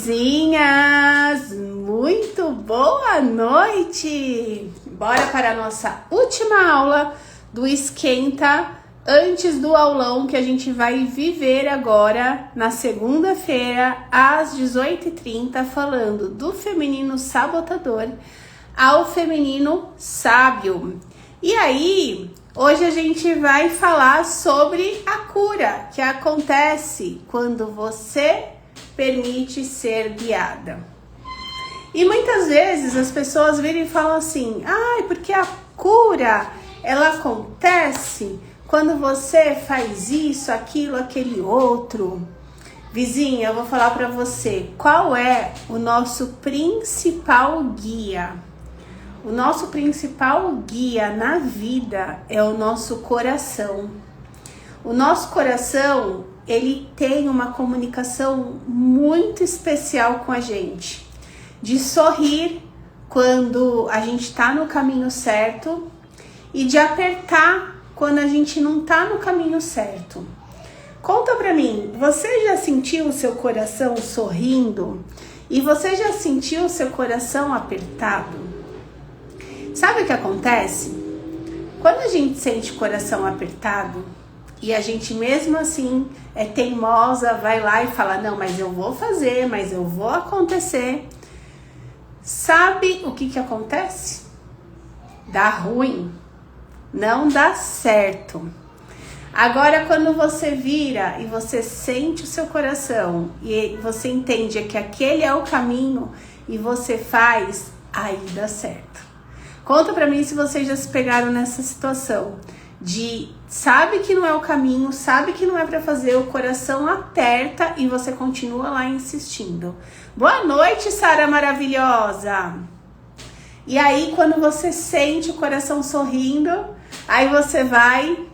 vizinhas! Muito boa noite! Bora para a nossa última aula do Esquenta antes do aulão que a gente vai viver agora na segunda-feira às 18h30, falando do feminino sabotador ao feminino sábio. E aí, hoje a gente vai falar sobre a cura que acontece quando você permite ser guiada. E muitas vezes as pessoas viram e falam assim: porque a cura ela acontece quando você faz isso, aquilo, aquele outro. Vizinha, eu vou falar para você qual é o nosso principal guia. O nosso principal guia na vida é o nosso coração. O nosso coração, ele tem uma comunicação muito especial com a gente. De sorrir quando a gente está no caminho certo e de apertar quando a gente não está no caminho certo. Conta pra mim, você já sentiu o seu coração sorrindo? E você já sentiu o seu coração apertado? Sabe o que acontece? Quando a gente sente o coração apertado e a gente mesmo assim é teimosa, vai lá e fala: não, mas eu vou fazer, mas eu vou acontecer. Sabe o que acontece? Dá ruim, não dá certo. Agora, quando você vira e você sente o seu coração e você entende que aquele é o caminho e você faz, aí dá certo. Conta pra mim se vocês já se pegaram nessa situação de sabe que não é o caminho, sabe que não é pra fazer, o coração aperta e você continua lá insistindo. Boa noite, Sara maravilhosa! E aí, quando você sente o coração sorrindo, aí você vai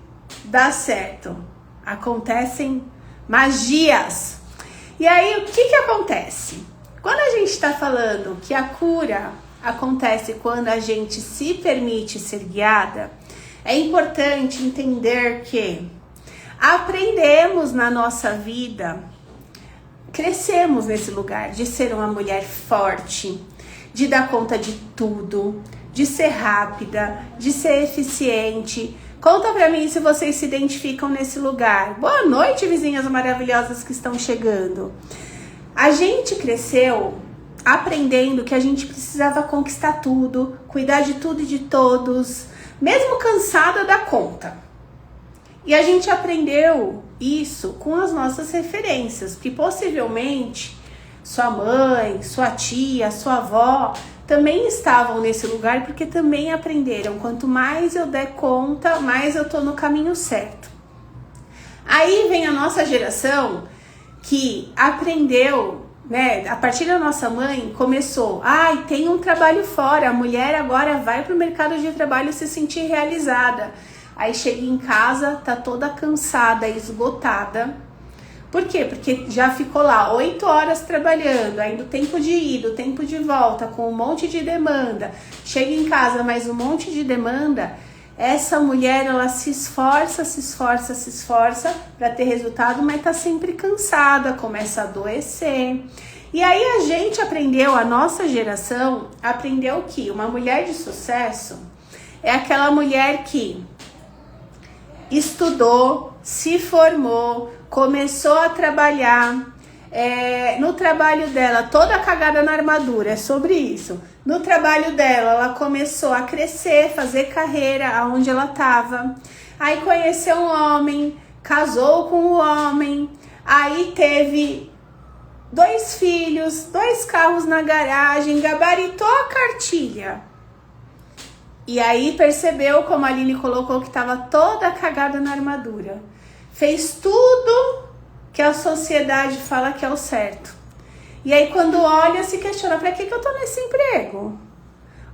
dar certo. Acontecem magias. E aí, o que acontece? Quando a gente tá falando que a cura acontece quando a gente se permite ser guiada, é importante entender que aprendemos na nossa vida, crescemos nesse lugar de ser uma mulher forte, de dar conta de tudo, de ser rápida, de ser eficiente. Conta pra mim se vocês se identificam nesse lugar. Boa noite, vizinhas maravilhosas que estão chegando. A gente cresceu aprendendo que a gente precisava conquistar tudo, cuidar de tudo e de todos, mesmo cansada da conta. E a gente aprendeu isso com as nossas referências, que possivelmente sua mãe, sua tia, sua avó também estavam nesse lugar, porque também aprenderam: quanto mais eu der conta, mais eu tô no caminho certo. Aí vem a nossa geração que aprendeu, né? A partir da nossa mãe começou: tem um trabalho fora, a mulher agora vai pro mercado de trabalho se sentir realizada. Aí chega em casa, tá toda cansada, esgotada. Por quê? Porque já ficou lá 8 horas trabalhando, ainda o tempo de ida, o tempo de volta, com um monte de demanda. Chega em casa, mais um monte de demanda. Essa mulher, ela se esforça para ter resultado, mas tá sempre cansada, começa a adoecer. E aí a gente aprendeu, a nossa geração aprendeu que uma mulher de sucesso é aquela mulher que estudou, se formou, começou a trabalhar, no trabalho dela, toda cagada na armadura, é sobre isso. No trabalho dela, ela começou a crescer, fazer carreira aonde ela estava. Aí conheceu um homem, casou com o homem, aí teve 2 filhos, 2 carros na garagem, gabaritou a cartilha. E aí percebeu, como a Aline colocou, que estava toda cagada na armadura. Fez tudo que a sociedade fala que é o certo. E aí quando olha, se questiona: para que eu tô nesse emprego?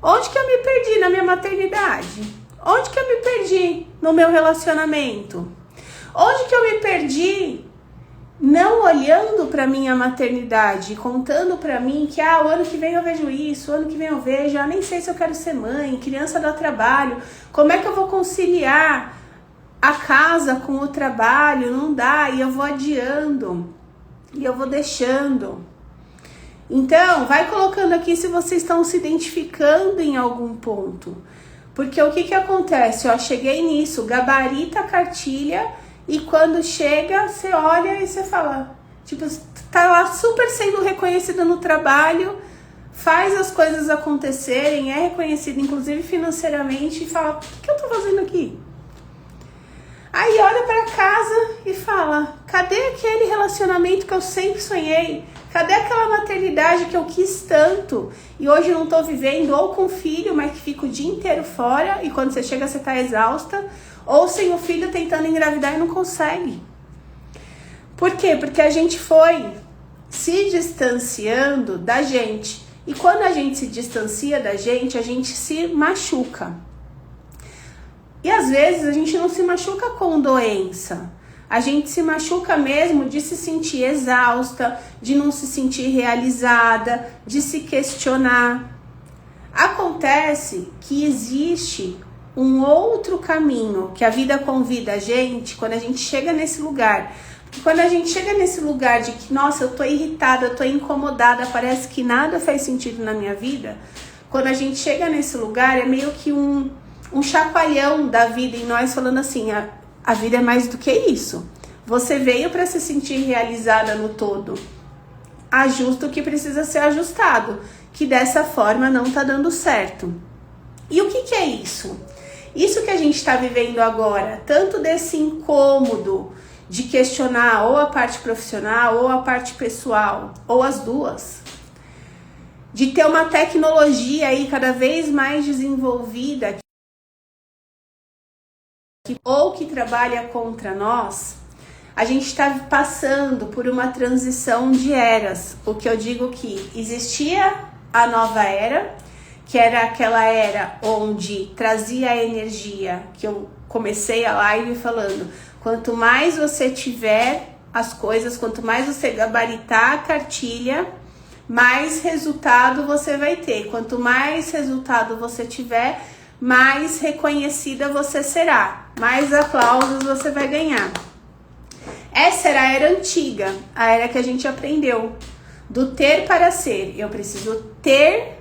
Onde que eu me perdi na minha maternidade? Onde que eu me perdi no meu relacionamento? Onde que eu me perdi não olhando para minha maternidade, contando para mim que o ano que vem eu vejo isso, o ano que vem eu vejo, nem sei se eu quero ser mãe, criança dá trabalho, como é que eu vou conciliar a casa com o trabalho? Não dá, e eu vou adiando, e eu vou deixando. Então, vai colocando aqui se vocês estão se identificando em algum ponto. Porque o que acontece? Ó, cheguei nisso, gabarita a cartilha e quando chega, você olha e você fala, tipo, tá lá super sendo reconhecida no trabalho, faz as coisas acontecerem, é reconhecida inclusive financeiramente e fala, o que eu tô fazendo aqui? Aí olha para casa e fala, cadê aquele relacionamento que eu sempre sonhei? Cadê aquela maternidade que eu quis tanto e hoje não tô vivendo? Ou com filho, mas que fica o dia inteiro fora e quando você chega você tá exausta, ou sem o filho tentando engravidar e não consegue. Por quê? Porque a gente foi se distanciando da gente. E quando a gente se distancia da gente, a gente se machuca. E às vezes a gente não se machuca com doença. A gente se machuca mesmo de se sentir exausta, de não se sentir realizada, de se questionar. Acontece que existe um outro caminho que a vida convida a gente quando a gente chega nesse lugar. Porque quando a gente chega nesse lugar de que, nossa, eu tô irritada, eu tô incomodada, parece que nada faz sentido na minha vida. Quando a gente chega nesse lugar, é meio que um chacoalhão da vida em nós falando assim, a vida é mais do que isso. Você veio para se sentir realizada no todo. Ajusta o que precisa ser ajustado, que dessa forma não tá dando certo. E o que é isso? Isso que a gente está vivendo agora, tanto desse incômodo de questionar ou a parte profissional ou a parte pessoal, ou as duas. De ter uma tecnologia aí cada vez mais desenvolvida ou que trabalha contra nós, a gente está passando por uma transição de eras. O que eu digo que existia a nova era, que era aquela era onde trazia a energia, que eu comecei a live falando, quanto mais você tiver as coisas, quanto mais você gabaritar a cartilha, mais resultado você vai ter. Quanto mais resultado você tiver, mais reconhecida você será, mais aplausos você vai ganhar. Essa era a era antiga, a era que a gente aprendeu, do ter para ser. Eu preciso ter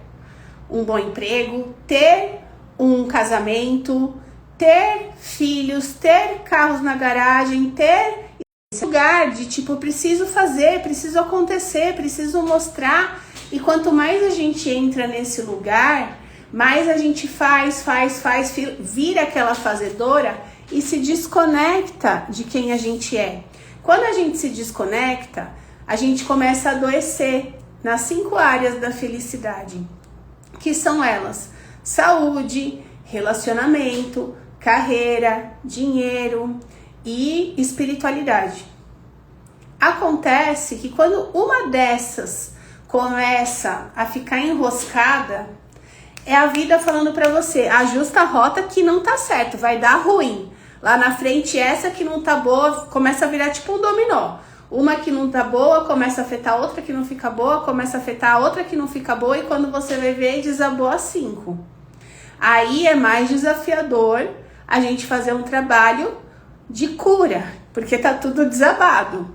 um bom emprego, ter um casamento, ter filhos, ter carros na garagem, ter esse lugar de tipo, preciso fazer, preciso acontecer, preciso mostrar. E quanto mais a gente entra nesse lugar, mais a gente faz, vira aquela fazedora e se desconecta de quem a gente é. Quando a gente se desconecta, a gente começa a adoecer nas 5 áreas da felicidade, que são elas: saúde, relacionamento, carreira, dinheiro e espiritualidade. Acontece que quando uma dessas começa a ficar enroscada, é a vida falando pra você, ajusta a rota que não tá certo, vai dar ruim. Lá na frente, essa que não tá boa, começa a virar tipo um dominó. Uma que não tá boa, começa a afetar a outra que não fica boa, começa a afetar a outra que não fica boa, e quando você vai ver, desabou a 5. Aí é mais desafiador a gente fazer um trabalho de cura, porque tá tudo desabado.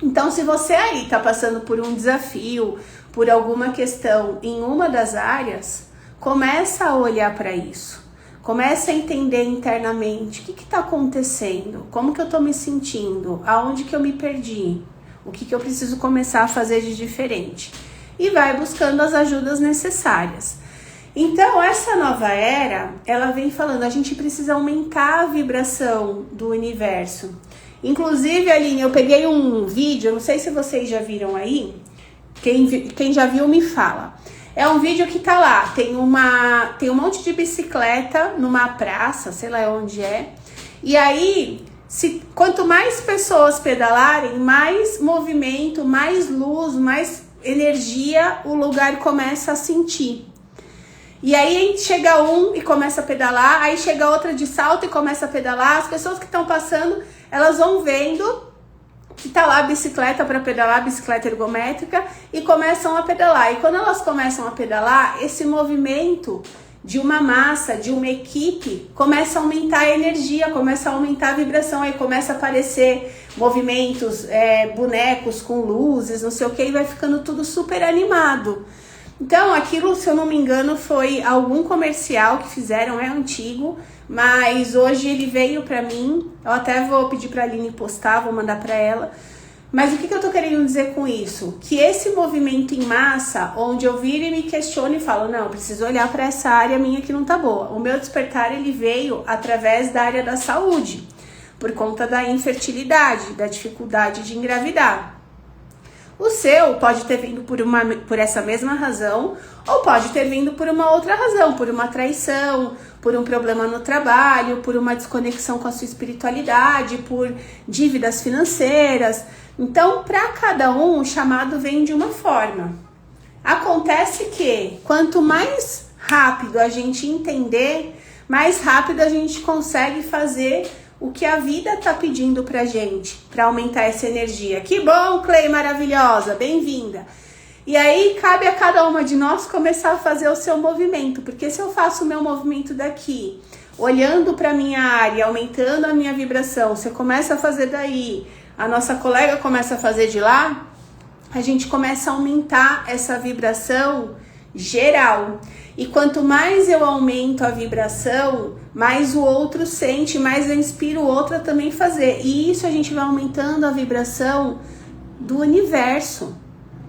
Então, se você aí tá passando por um desafio, por alguma questão em uma das áreas, começa a olhar para isso. Começa a entender internamente o que está acontecendo, como que eu estou me sentindo, aonde que eu me perdi, o que eu preciso começar a fazer de diferente. E vai buscando as ajudas necessárias. Então, essa nova era, ela vem falando, a gente precisa aumentar a vibração do universo. Inclusive, Aline, eu peguei um vídeo, eu não sei se vocês já viram aí, quem já viu me fala. É um vídeo que tá lá, tem um monte de bicicleta numa praça, sei lá onde é. E aí, quanto mais pessoas pedalarem, mais movimento, mais luz, mais energia o lugar começa a sentir. E aí chega um e começa a pedalar, aí chega outra de salto e começa a pedalar. As pessoas que estão passando, elas vão vendo que tá lá a bicicleta para pedalar, a bicicleta ergométrica, e começam a pedalar. E quando elas começam a pedalar, esse movimento de uma massa, de uma equipe, começa a aumentar a energia, começa a aumentar a vibração, aí começa a aparecer movimentos, bonecos com luzes, não sei o que, e vai ficando tudo super animado. Então, aquilo, se eu não me engano, foi algum comercial que fizeram, é antigo, mas hoje ele veio pra mim, eu até vou pedir pra Aline postar, vou mandar pra ela. Mas o que eu tô querendo dizer com isso? Que esse movimento em massa, onde eu viro e me questiono e falo, não, preciso olhar pra essa área minha que não tá boa. O meu despertar, ele veio através da área da saúde, por conta da infertilidade, da dificuldade de engravidar. O seu pode ter vindo por essa mesma razão, ou pode ter vindo por uma outra razão, por uma traição, por um problema no trabalho, por uma desconexão com a sua espiritualidade, por dívidas financeiras. Então, para cada um, o chamado vem de uma forma. Acontece que quanto mais rápido a gente entender, mais rápido a gente consegue fazer o que a vida tá pedindo pra gente, pra aumentar essa energia. Que bom, Clay, maravilhosa, bem-vinda. E aí, cabe a cada uma de nós começar a fazer o seu movimento, porque se eu faço o meu movimento daqui, olhando pra minha área, aumentando a minha vibração, você começa a fazer daí, a nossa colega começa a fazer de lá, a gente começa a aumentar essa vibração geral. E quanto mais eu aumento a vibração, mais o outro sente, mais eu inspiro o outro a também fazer. E isso a gente vai aumentando a vibração do universo,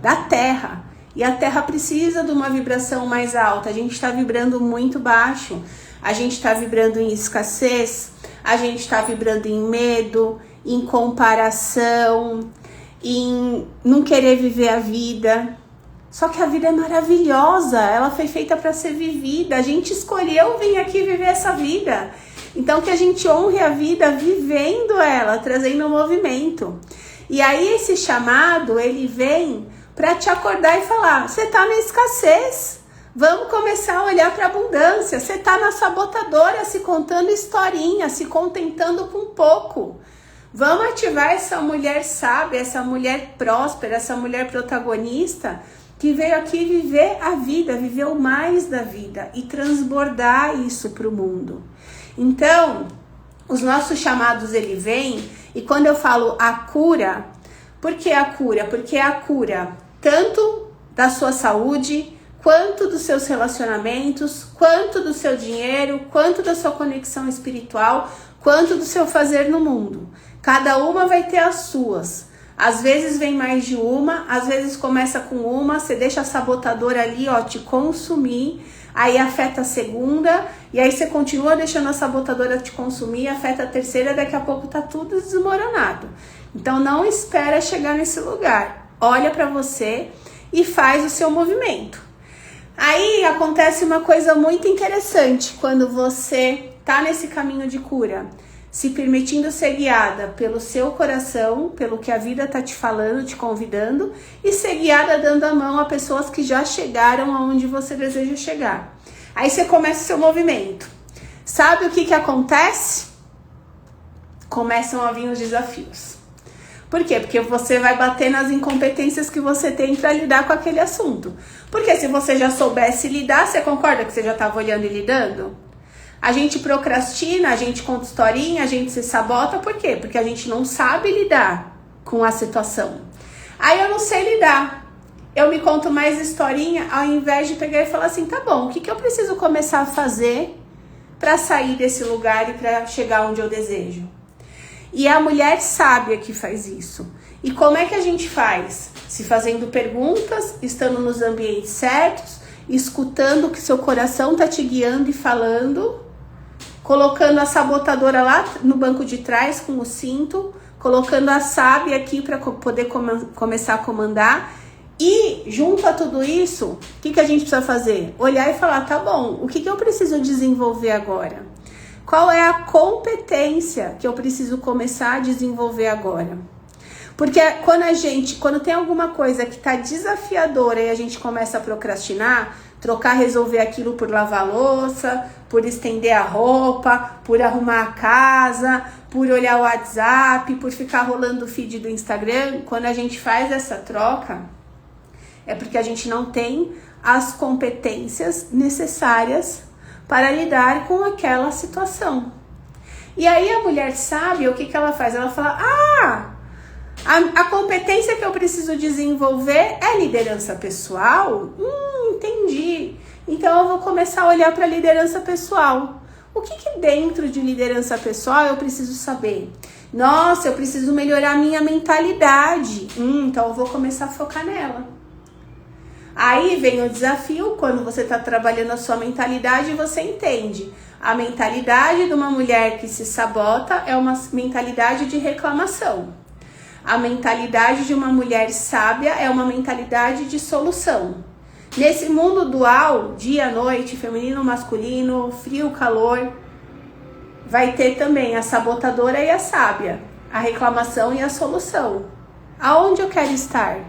da Terra. E a Terra precisa de uma vibração mais alta. A gente está vibrando muito baixo, a gente está vibrando em escassez, a gente está vibrando em medo, em comparação, em não querer viver a vida. Só que a vida é maravilhosa, ela foi feita para ser vivida, a gente escolheu vir aqui viver essa vida. Então que a gente honre a vida vivendo ela, trazendo movimento. E aí esse chamado, ele vem para te acordar e falar, você tá na escassez, vamos começar a olhar para a abundância, você tá na sabotadora, se contando historinha, se contentando com pouco. Vamos ativar essa mulher sábia, essa mulher próspera, essa mulher protagonista, que veio aqui viver a vida, viver o mais da vida e transbordar isso para o mundo. Então, os nossos chamados, ele vem, e quando eu falo a cura, por que a cura? Porque é a cura tanto da sua saúde, quanto dos seus relacionamentos, quanto do seu dinheiro, quanto da sua conexão espiritual, quanto do seu fazer no mundo. Cada uma vai ter as suas. Às vezes vem mais de uma, às vezes começa com uma, você deixa a sabotadora ali, ó, te consumir, aí afeta a segunda, e aí você continua deixando a sabotadora te consumir, afeta a terceira, daqui a pouco tá tudo desmoronado. Então não espera chegar nesse lugar, olha pra você e faz o seu movimento. Aí acontece uma coisa muito interessante quando você tá nesse caminho de cura, se permitindo ser guiada pelo seu coração, pelo que a vida tá te falando, te convidando, e ser guiada dando a mão a pessoas que já chegaram aonde você deseja chegar. Aí você começa o seu movimento. Sabe o que acontece? Começam a vir os desafios. Por quê? Porque você vai bater nas incompetências que você tem para lidar com aquele assunto. Porque se você já soubesse lidar, você concorda que você já estava olhando e lidando? A gente procrastina, a gente conta historinha, a gente se sabota, por quê? Porque a gente não sabe lidar com a situação. Aí eu não sei lidar, eu me conto mais historinha, ao invés de pegar e falar assim, tá bom, o que eu preciso começar a fazer para sair desse lugar e para chegar onde eu desejo? E é a mulher sábia que faz isso. E como é que a gente faz? Se fazendo perguntas, estando nos ambientes certos, escutando o que seu coração tá te guiando e falando, colocando a sabotadora lá no banco de trás com o cinto, colocando a sábia aqui para poder começar a comandar. E junto a tudo isso, o que a gente precisa fazer? Olhar e falar, tá bom, o que eu preciso desenvolver agora? Qual é a competência que eu preciso começar a desenvolver agora? Porque quando tem alguma coisa que tá desafiadora e a gente começa a procrastinar, trocar, resolver aquilo por lavar a louça, por estender a roupa, por arrumar a casa, por olhar o WhatsApp, por ficar rolando o feed do Instagram, quando a gente faz essa troca, é porque a gente não tem as competências necessárias para lidar com aquela situação. E aí a mulher sábia, o que ela faz? Ela fala, a competência que eu preciso desenvolver é liderança pessoal? Entendi. Então eu vou começar a olhar para a liderança pessoal. O que dentro de liderança pessoal eu preciso saber? Nossa, eu preciso melhorar a minha mentalidade. Então eu vou começar a focar nela. Aí vem o desafio, quando você está trabalhando a sua mentalidade, você entende. A mentalidade de uma mulher que se sabota é uma mentalidade de reclamação. A mentalidade de uma mulher sábia é uma mentalidade de solução. Nesse mundo dual, dia, noite, feminino, masculino, frio, calor, vai ter também a sabotadora e a sábia, a reclamação e a solução. Aonde eu quero estar?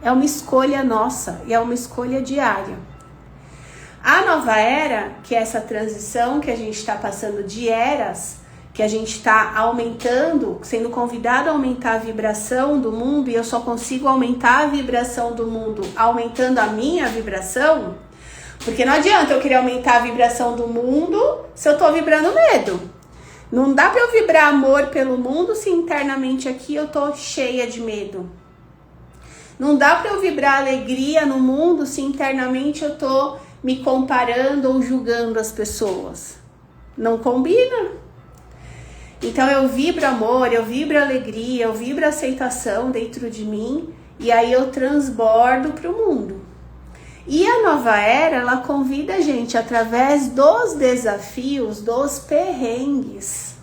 É uma escolha nossa e é uma escolha diária. A nova era, que é essa transição que a gente está passando de eras, que a gente está aumentando, sendo convidado a aumentar a vibração do mundo, e eu só consigo aumentar a vibração do mundo aumentando a minha vibração, porque não adianta eu querer aumentar a vibração do mundo se eu estou vibrando medo. Não dá para eu vibrar amor pelo mundo se internamente aqui eu estou cheia de medo. Não dá para eu vibrar alegria no mundo se internamente eu tô me comparando ou julgando as pessoas. Não combina. Então eu vibro amor, eu vibro alegria, eu vibro aceitação dentro de mim e aí eu transbordo para o mundo. E a nova era, ela convida a gente através dos desafios, dos perrengues,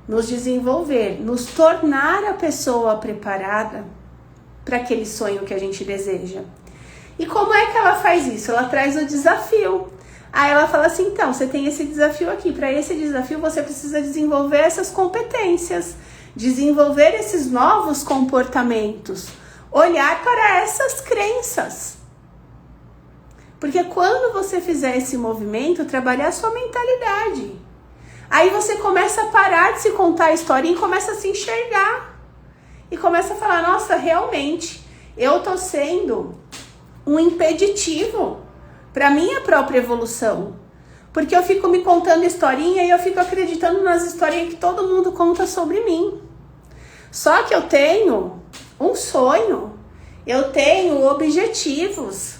nos desenvolver, nos tornar a pessoa preparada para aquele sonho que a gente deseja. E como é que ela faz isso? Ela traz o desafio. Aí ela fala assim, então, você tem esse desafio aqui. Para esse desafio você precisa desenvolver essas competências, desenvolver esses novos comportamentos, olhar para essas crenças. Porque quando você fizer esse movimento, trabalhar a sua mentalidade. Aí você começa a parar de se contar a historinha e começa a se enxergar. E começa a falar, nossa, realmente, eu tô sendo um impeditivo para minha própria evolução. Porque eu fico me contando historinha e eu fico acreditando nas historinhas que todo mundo conta sobre mim. Só que eu tenho um sonho, eu tenho objetivos.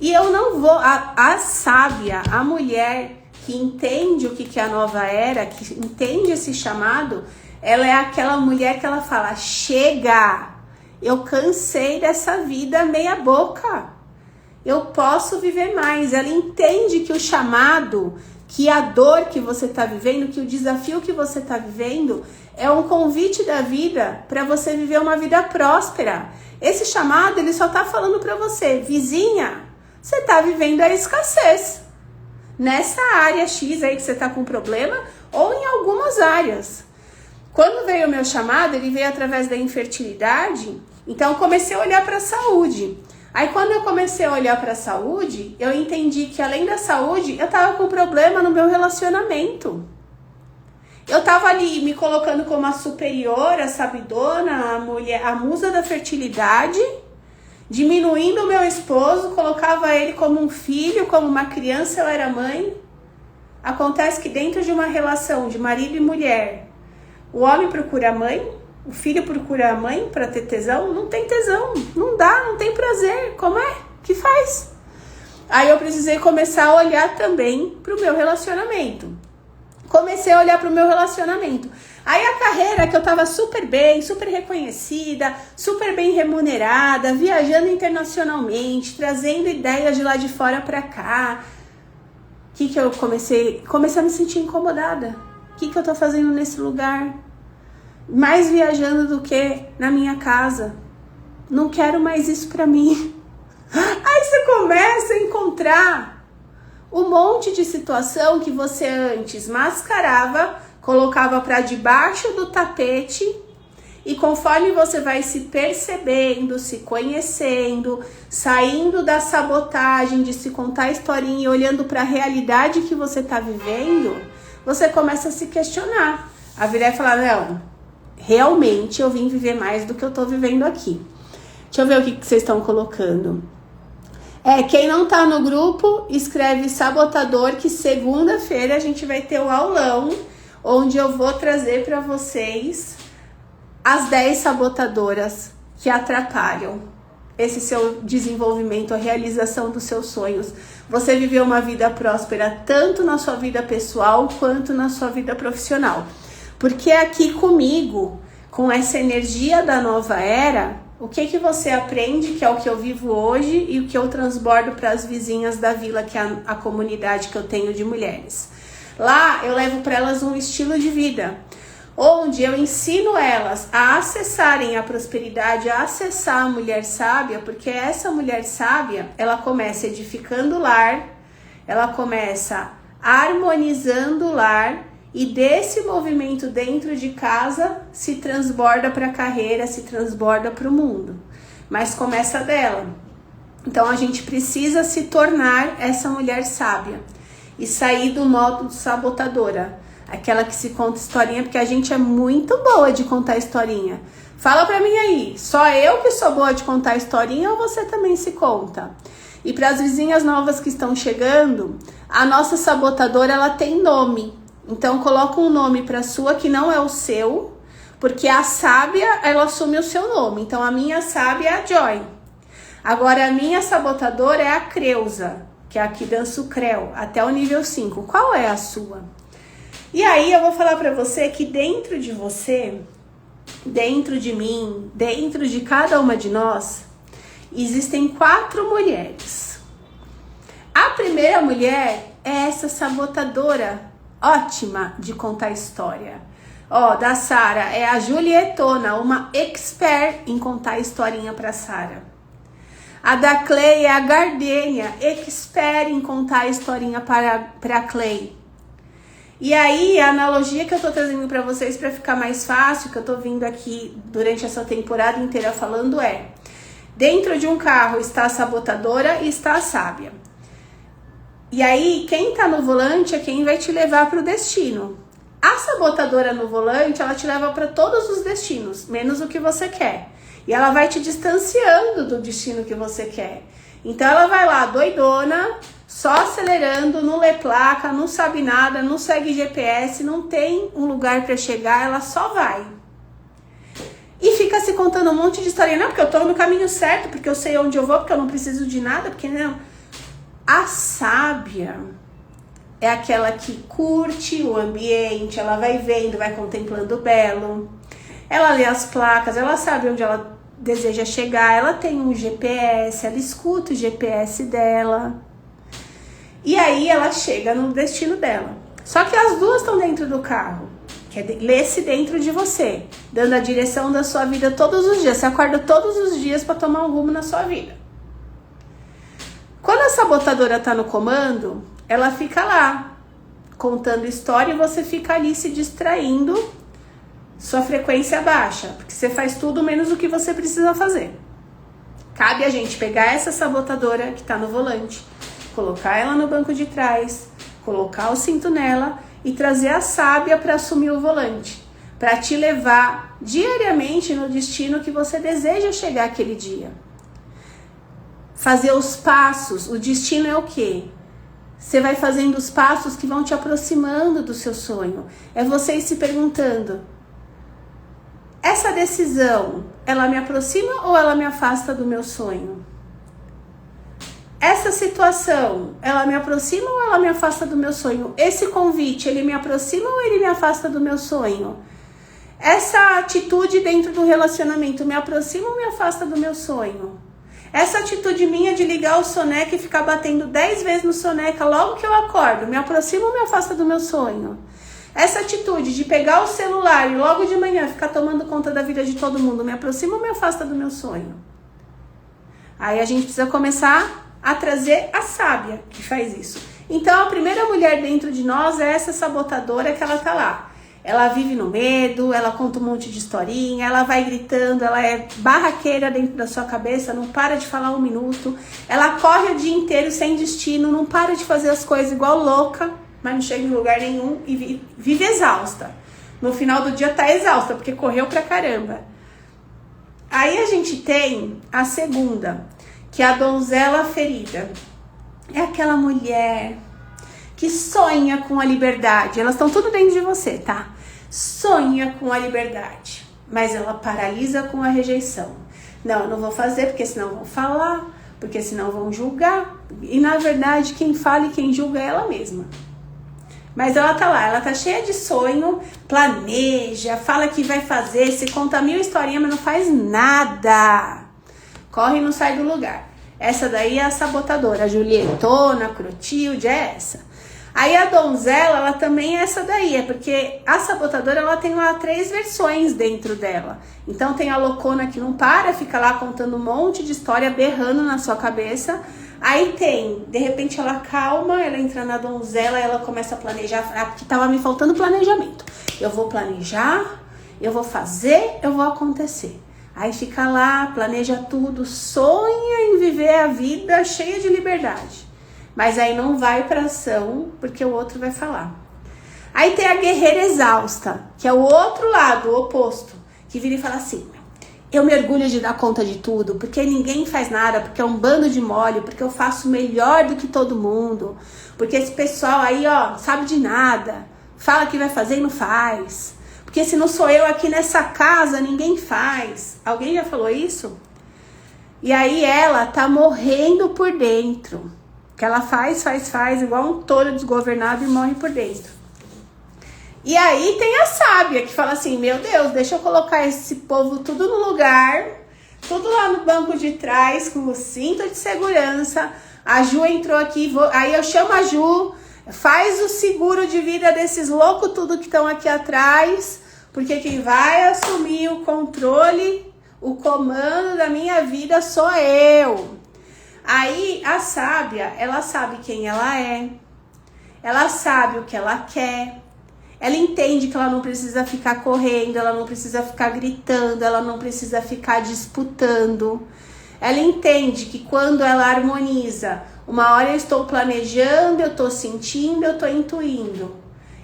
E eu não vou... A sábia, a mulher que entende o que é a nova era, que entende esse chamado, ela é aquela mulher que ela fala, chega, eu cansei dessa vida meia boca, eu posso viver mais. Ela entende que o chamado, que a dor que você está vivendo, que o desafio que você está vivendo é um convite da vida para você viver uma vida próspera. Esse chamado, ele só está falando para você, vizinha, você está vivendo a escassez. Nessa área X aí que você está com problema ou em algumas áreas. Quando veio o meu chamado, ele veio através da infertilidade, então eu comecei a olhar para a saúde. Aí quando eu comecei a olhar para a saúde, eu entendi que além da saúde, eu estava com problema no meu relacionamento. Eu estava ali me colocando como a superior, a sabidona, a mulher, a musa da fertilidade, diminuindo o meu esposo, colocava ele como um filho, como uma criança, eu era mãe. Acontece que dentro de uma relação de marido e mulher, o homem procura a mãe, o filho procura a mãe para ter tesão, não tem tesão, não dá, não tem prazer, como é? Que faz? Aí eu precisei começar a olhar também para o meu relacionamento. Comecei a olhar para o meu relacionamento. Aí a carreira que eu estava super bem, super reconhecida, super bem remunerada, viajando internacionalmente, trazendo ideias de lá de fora para cá. O que eu comecei a me sentir incomodada. O que eu tô fazendo nesse lugar? Mais viajando do que na minha casa. Não quero mais isso pra mim. Aí você começa a encontrar um monte de situação que você antes mascarava, colocava pra debaixo do tapete, e conforme você vai se percebendo, se conhecendo, saindo da sabotagem de se contar historinha e olhando pra realidade que você tá vivendo, você começa a se questionar, a virar e falar, não, realmente eu vim viver mais do que eu tô vivendo aqui. Deixa eu ver o que vocês estão colocando. Quem não tá no grupo, escreve sabotador, que segunda-feira a gente vai ter o aulão, onde eu vou trazer para vocês as 10 sabotadoras que atrapalham esse seu desenvolvimento, a realização dos seus sonhos. Você viver uma vida próspera, tanto na sua vida pessoal, quanto na sua vida profissional. Porque aqui comigo, com essa energia da nova era, o que você aprende, que é o que eu vivo hoje e o que eu transbordo para as vizinhas da vila, que é a comunidade que eu tenho de mulheres. Lá eu levo para elas um estilo de vida, onde eu ensino elas a acessarem a prosperidade, a acessar a mulher sábia, porque essa mulher sábia, ela começa edificando o lar, ela começa harmonizando o lar, e desse movimento dentro de casa se transborda para a carreira, se transborda para o mundo. Mas começa dela. Então a gente precisa se tornar essa mulher sábia e sair do modo sabotadora. Aquela que se conta historinha, porque a gente é muito boa de contar historinha. Fala pra mim aí, só eu que sou boa de contar historinha ou você também se conta? E para as vizinhas novas que estão chegando, a nossa sabotadora, ela tem nome. Então coloca um nome para sua que não é o seu, porque a sábia, ela assume o seu nome. Então a minha sábia é a Joy. Agora a minha sabotadora é a Creuza, que é a que dança o creu, até o nível 5. Qual é a sua? E aí eu vou falar para você que dentro de você, dentro de mim, dentro de cada uma de nós, existem 4 mulheres. A primeira mulher é essa sabotadora ótima de contar história. Da Sara é a Julietona, uma expert em contar historinha para Sara. A da Clay é a Gardênia, expert em contar historinha para Clay. E aí, a analogia que eu tô trazendo para vocês para ficar mais fácil, que eu tô vindo aqui durante essa temporada inteira falando dentro de um carro está a sabotadora e está a sábia. E aí, quem tá no volante é quem vai te levar para o destino. A sabotadora no volante, ela te leva para todos os destinos, menos o que você quer. E ela vai te distanciando do destino que você quer. Então, ela vai lá, doidona, só acelerando, não lê placa, não sabe nada, não segue GPS, não tem um lugar para chegar, ela só vai. E fica se contando um monte de história. Não, porque eu tô no caminho certo, porque eu sei onde eu vou, porque eu não preciso de nada, porque não... A sábia é aquela que curte o ambiente, ela vai vendo, vai contemplando o belo, ela lê as placas, ela sabe onde ela deseja chegar, ela tem um GPS, ela escuta o GPS dela, e aí ela chega no destino dela. Só que as duas estão dentro do carro, que é lê-se dentro de você, dando a direção da sua vida todos os dias. Você acorda todos os dias para tomar um rumo na sua vida. Quando a sabotadora tá no comando, ela fica lá, contando história, e você fica ali se distraindo, sua frequência baixa, porque você faz tudo menos o que você precisa fazer. Cabe a gente pegar essa sabotadora que tá no volante, colocar ela no banco de trás, colocar o cinto nela e trazer a sábia para assumir o volante, para te levar diariamente no destino que você deseja chegar aquele dia. Fazer os passos, o destino é o quê? Você vai fazendo os passos que vão te aproximando do seu sonho. É você ir se perguntando, essa decisão, ela me aproxima ou ela me afasta do meu sonho? Essa situação, ela me aproxima ou ela me afasta do meu sonho? Esse convite, ele me aproxima ou ele me afasta do meu sonho? Essa atitude dentro do relacionamento me aproxima ou me afasta do meu sonho? Essa atitude minha de ligar o soneca e ficar batendo 10 vezes no soneca logo que eu acordo, me aproxima ou me afasta do meu sonho? Essa atitude de pegar o celular e logo de manhã ficar tomando conta da vida de todo mundo, me aproxima ou me afasta do meu sonho? Aí a gente precisa começar a trazer a sábia que faz isso. Então a primeira mulher dentro de nós é essa sabotadora que ela tá lá. Ela vive no medo, ela conta um monte de historinha, ela vai gritando, ela é barraqueira dentro da sua cabeça, não para de falar um minuto, ela corre o dia inteiro sem destino, não para de fazer as coisas igual louca, mas não chega em lugar nenhum e vive exausta. No final do dia tá exausta, porque correu pra caramba. Aí a gente tem a segunda, que a donzela ferida é aquela mulher que sonha com a liberdade. Elas estão tudo dentro de você, tá? Sonha com a liberdade, mas ela paralisa com a rejeição. Não, eu não vou fazer porque senão vão falar, porque senão vão julgar. E na verdade quem fala e quem julga é ela mesma. Mas ela tá lá, ela tá cheia de sonho, planeja, fala que vai fazer, se conta 1000 historinhas, mas não faz nada. Corre e não sai do lugar. Essa daí é a sabotadora, a Julietona, Clotilde, é essa. Aí a donzela, ela também é essa daí, é porque a sabotadora, ela tem lá 3 versões dentro dela. Então tem a loucona que não para, fica lá contando um monte de história, berrando na sua cabeça. Aí tem, de repente ela calma, ela entra na donzela, ela começa a planejar, porque tava me faltando planejamento. Eu vou planejar, eu vou fazer, eu vou acontecer. Aí fica lá, planeja tudo, sonha em viver a vida cheia de liberdade. Mas aí não vai pra ação, porque o outro vai falar. Aí tem a guerreira exausta, que é o outro lado, o oposto, que vira e fala assim: eu me orgulho de dar conta de tudo, porque ninguém faz nada, porque é um bando de mole, porque eu faço melhor do que todo mundo, porque esse pessoal aí, ó, sabe de nada, fala que vai fazer e não faz, porque se não sou eu aqui nessa casa, ninguém faz. Alguém já falou isso? E aí ela tá morrendo por dentro, que ela faz, igual um touro desgovernado e morre por dentro. E aí tem a sábia que fala assim: meu Deus, deixa eu colocar esse povo tudo no lugar, tudo lá no banco de trás, com o cinto de segurança. A Ju entrou aqui, aí eu chamo a Ju, faz o seguro de vida desses loucos tudo que estão aqui atrás, porque quem vai assumir o controle, o comando da minha vida sou eu. Aí a sábia, ela sabe quem ela sabe o que ela quer, ela entende que ela não precisa ficar correndo, ela não precisa ficar gritando, ela não precisa ficar disputando. Ela entende que quando ela harmoniza, uma hora eu estou planejando, eu estou sentindo, eu estou intuindo.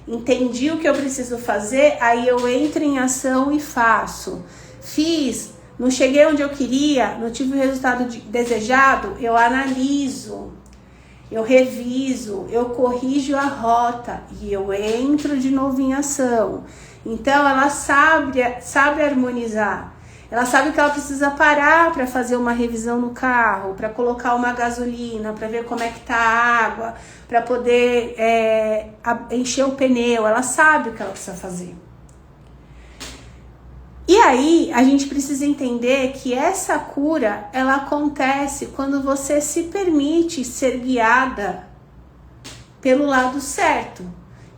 Entendi o que eu preciso fazer, aí eu entro em ação e faço. Fiz. Não cheguei onde eu queria, não tive o resultado desejado, eu analiso, eu reviso, eu corrijo a rota e eu entro de novo em ação. Então ela sabe harmonizar, ela sabe que ela precisa parar para fazer uma revisão no carro, para colocar uma gasolina, para ver como é que tá a água, para poder encher o pneu, ela sabe o que ela precisa fazer. E aí, a gente precisa entender que essa cura, ela acontece quando você se permite ser guiada pelo lado certo,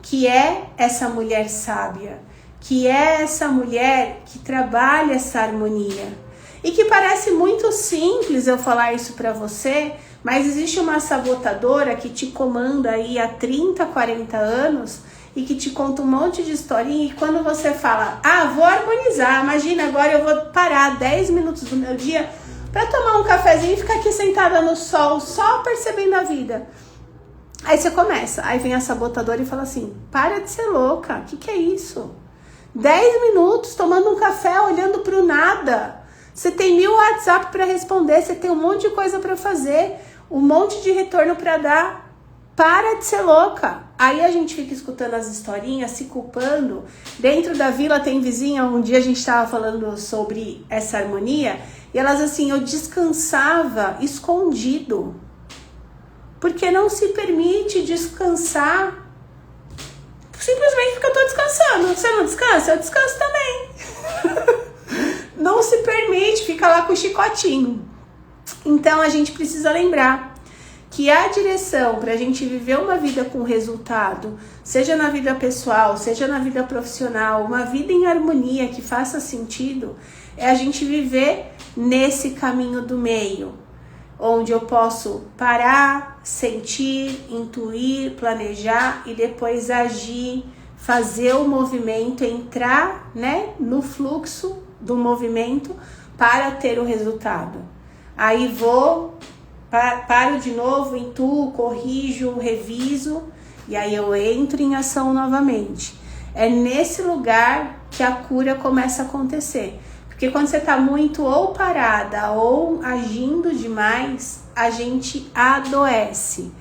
que é essa mulher sábia, que é essa mulher que trabalha essa harmonia. E que parece muito simples eu falar isso pra você, mas existe uma sabotadora que te comanda aí há 30, 40 anos, e que te conta um monte de historinha, e quando você fala, vou harmonizar, imagina, agora eu vou parar 10 minutos do meu dia para tomar um cafezinho e ficar aqui sentada no sol, só percebendo a vida. Aí você começa, aí vem a sabotadora e fala assim: para de ser louca, o que é isso? 10 minutos tomando um café, olhando pro nada. Você tem 1000 WhatsApp para responder, você tem um monte de coisa para fazer, um monte de retorno para dar. Para de ser louca. Aí a gente fica escutando as historinhas, se culpando. Dentro da vila tem vizinha, um dia a gente estava falando sobre essa harmonia, e elas assim, eu descansava escondido. Porque não se permite descansar. Simplesmente porque eu tô descansando. Você não descansa? Eu descanso também. Não se permite, fica lá com o chicotinho. Então a gente precisa lembrar que a direção para a gente viver uma vida com resultado, seja na vida pessoal, seja na vida profissional, uma vida em harmonia que faça sentido, é a gente viver nesse caminho do meio, onde eu posso parar, sentir, intuir, planejar e depois agir, fazer o movimento, entrar, né, no fluxo do movimento para ter o resultado. Aí paro de novo, intuo, corrijo, reviso e aí eu entro em ação novamente. É nesse lugar que a cura começa a acontecer. Porque quando você tá muito ou parada ou agindo demais, a gente adoece.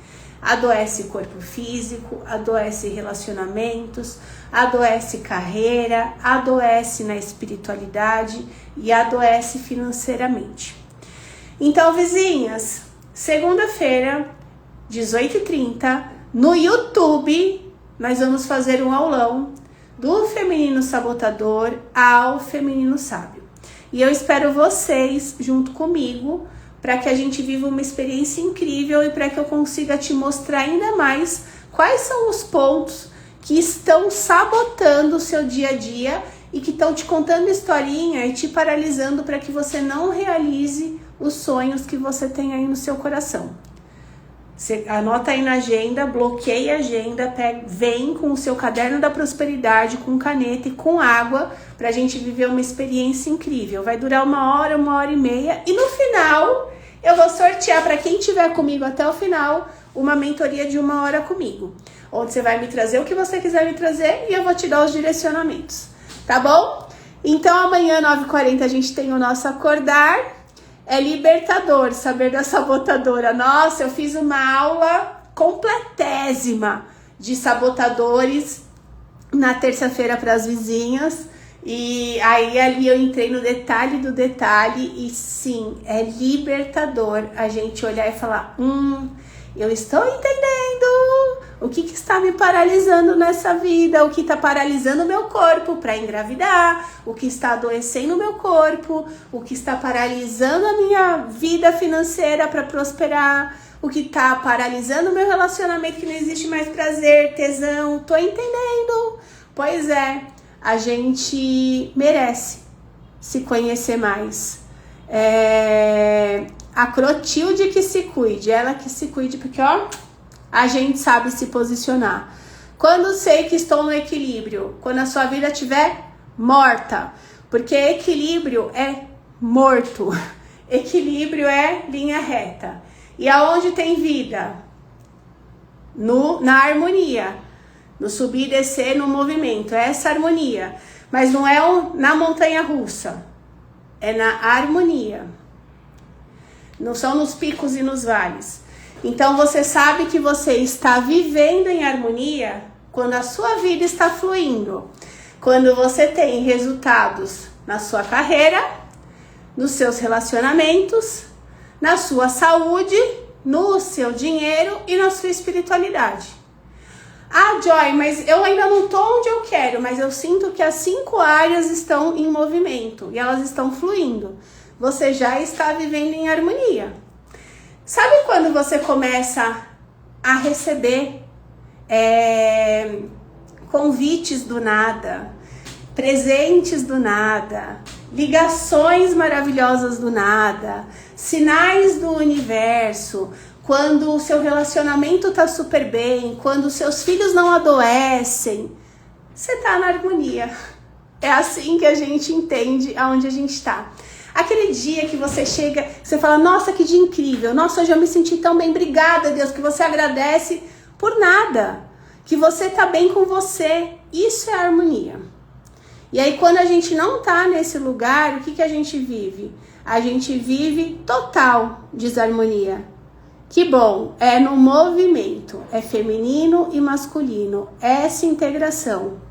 Adoece corpo físico, adoece relacionamentos, adoece carreira, adoece na espiritualidade e adoece financeiramente. Então, vizinhas, segunda-feira, 18h30, no YouTube, nós vamos fazer um aulão do feminino sabotador ao feminino sábio. E eu espero vocês junto comigo para que a gente viva uma experiência incrível e para que eu consiga te mostrar ainda mais quais são os pontos que estão sabotando o seu dia a dia e que estão te contando historinha e te paralisando para que você não realize os sonhos que você tem aí no seu coração. Você anota aí na agenda, bloqueia a agenda, vem com o seu caderno da prosperidade, com caneta e com água, pra gente viver uma experiência incrível. Vai durar 1h, 1h30 e no final eu vou sortear para quem estiver comigo até o final uma mentoria de 1 hora comigo, onde você vai me trazer o que você quiser me trazer e eu vou te dar os direcionamentos, tá bom? Então amanhã 9h40 a gente tem o nosso acordar. É libertador saber da sabotadora. Nossa, eu fiz uma aula completésima de sabotadores na terça-feira para as vizinhas. E aí ali eu entrei no detalhe do detalhe. E sim, é libertador a gente olhar e falar: eu estou entendendo o que está me paralisando nessa vida, o que está paralisando o meu corpo para engravidar, o que está adoecendo o meu corpo, o que está paralisando a minha vida financeira para prosperar, o que está paralisando o meu relacionamento, que não existe mais prazer, tesão. Tô entendendo. Pois é, a gente merece se conhecer mais. A Clotilde que se cuide, ela que se cuide, porque ó, a gente sabe se posicionar. Quando sei que estou no equilíbrio, quando a sua vida estiver morta, porque equilíbrio é morto, equilíbrio é linha reta. E aonde tem vida? Na harmonia, no subir e descer, no movimento, é essa harmonia. Mas não é na montanha russa, é na harmonia. Não são nos picos e nos vales. Então você sabe que você está vivendo em harmonia quando a sua vida está fluindo. Quando você tem resultados na sua carreira, nos seus relacionamentos, na sua saúde, no seu dinheiro e na sua espiritualidade. Ah, Joy, mas eu ainda não estou onde eu quero, mas eu sinto que as 5 áreas estão em movimento e elas estão fluindo. Você já está vivendo em harmonia. Sabe quando você começa a receber convites do nada, presentes do nada, ligações maravilhosas do nada, sinais do universo, quando o seu relacionamento está super bem, quando os seus filhos não adoecem, você está na harmonia. É assim que a gente entende aonde a gente está. Aquele dia que você chega, você fala: nossa, que dia incrível, nossa, hoje eu me senti tão bem, obrigada, Deus, que você agradece por nada, que você tá bem com você. Isso é harmonia. E aí quando a gente não tá nesse lugar, o que a gente vive? A gente vive total desarmonia. Que bom, é no movimento, é feminino e masculino, essa integração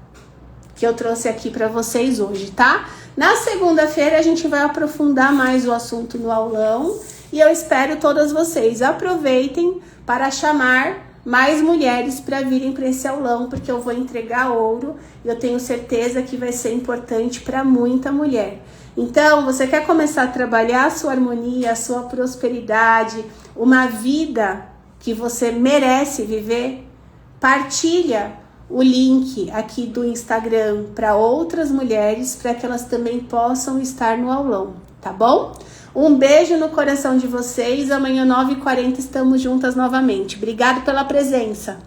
que eu trouxe aqui para vocês hoje, tá? Na segunda-feira a gente vai aprofundar mais o assunto no aulão e eu espero todas vocês aproveitem para chamar mais mulheres para virem para esse aulão, porque eu vou entregar ouro e eu tenho certeza que vai ser importante para muita mulher. Então, você quer começar a trabalhar a sua harmonia, a sua prosperidade, uma vida que você merece viver? Partilha o link aqui do Instagram para outras mulheres, para que elas também possam estar no aulão, tá bom? Um beijo no coração de vocês. Amanhã 9h40 estamos juntas novamente. Obrigado pela presença.